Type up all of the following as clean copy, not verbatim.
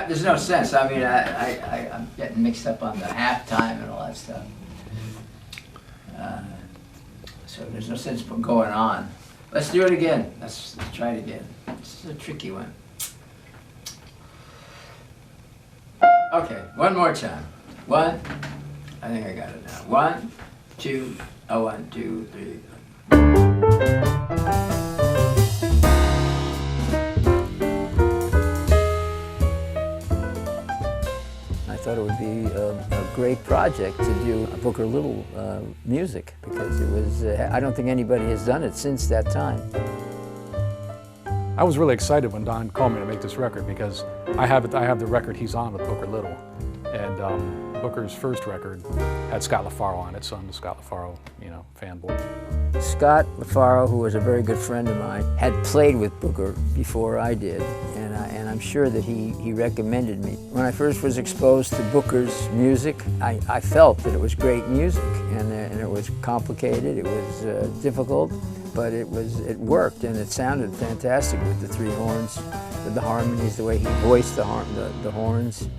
There's no sense. I mean, I'm getting mixed up on the halftime and all that stuff. So there's no sense for going on. Let's do it again. Let's try it again. This is a tricky one. Okay, one more time. One. I think I got it now. 1, 2, 1, 2, 3. I thought it would be a great project to do Booker Little music, because it was, I don't think anybody has done it since that time. I was really excited when Don called me to make this record, because I have the record he's on with Booker Little. And Booker's first record had Scott LaFaro on it, so I'm the Scott LaFaro, fanboy. Scott LaFaro, who was a very good friend of mine, had played with Booker before I did, and I'm sure that he recommended me. When I first was exposed to Booker's music, I felt that it was great music, and it was complicated, it was difficult, but it worked, and it sounded fantastic with the three horns, with the harmonies, the way he voiced the horns,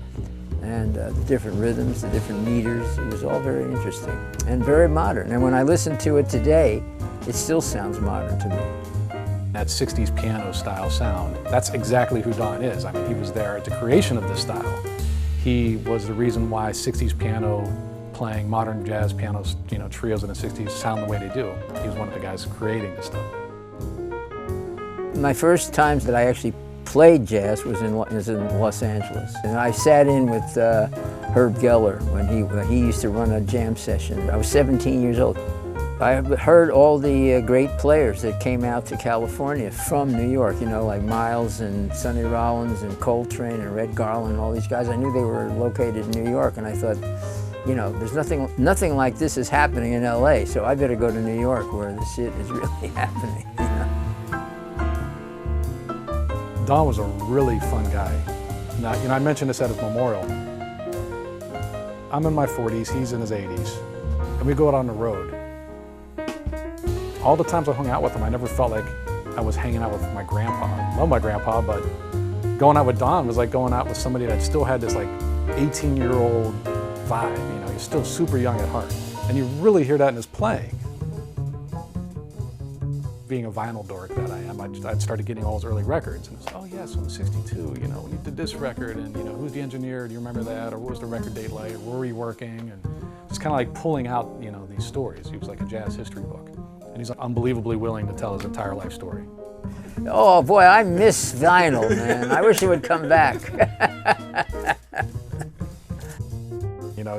and the different rhythms, the different meters. It was all very interesting and very modern. And when I listen to it today, it still sounds modern to me. That 60s piano style sound, that's exactly who Don is. I mean, he was there at the creation of this style. He was the reason why 60s piano playing modern jazz pianos, trios in the 60s sound the way they do. He was one of the guys creating this stuff. My first times that I actually played jazz was in Los Angeles. And I sat in with Herb Geller when he used to run a jam session. I was 17 years old. I heard all the great players that came out to California from New York, like Miles and Sonny Rollins and Coltrane and Red Garland and all these guys. I knew they were located in New York, and I thought, there's nothing like this is happening in LA, so I better go to New York where this shit is really happening. Don was a really fun guy. Now, I mentioned this at his memorial. I'm in my 40s, he's in his 80s, and we go out on the road. All the times I hung out with him, I never felt like I was hanging out with my grandpa. I love my grandpa, but going out with Don was like going out with somebody that still had this 18-year-old vibe. He's still super young at heart. And you really hear that in his playing. Being a vinyl dork that I am, I started getting all his early records, and it's, oh yeah, so in '62, when you did this record, and who's the engineer, do you remember that, or what was the record date like, or where were you working, and just kind of like pulling out, these stories. He was like a jazz history book, and he's unbelievably willing to tell his entire life story. Oh boy, I miss vinyl, man. I wish it would come back.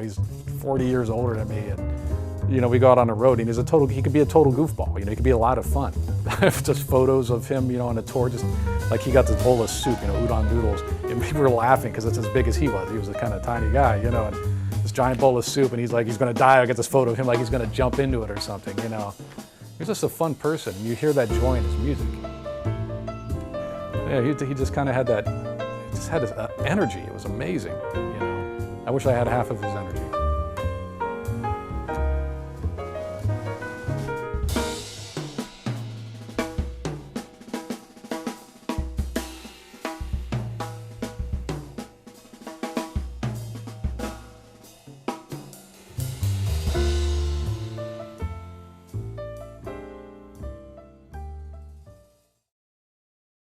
He's 40 years older than me, and we go out on the road, and he could be a total goofball. He could be a lot of fun. Just photos of him, on a tour, just like he got this bowl of soup, udon noodles, and we were laughing because it's as big as he was. He was a kind of tiny guy, and this giant bowl of soup, and he's like, he's going to die. I get this photo of him like he's going to jump into it or something, He's just a fun person. You hear that joy in his music. Yeah, he just kind of had that, he just had this energy. It was amazing, I wish I had half of his energy.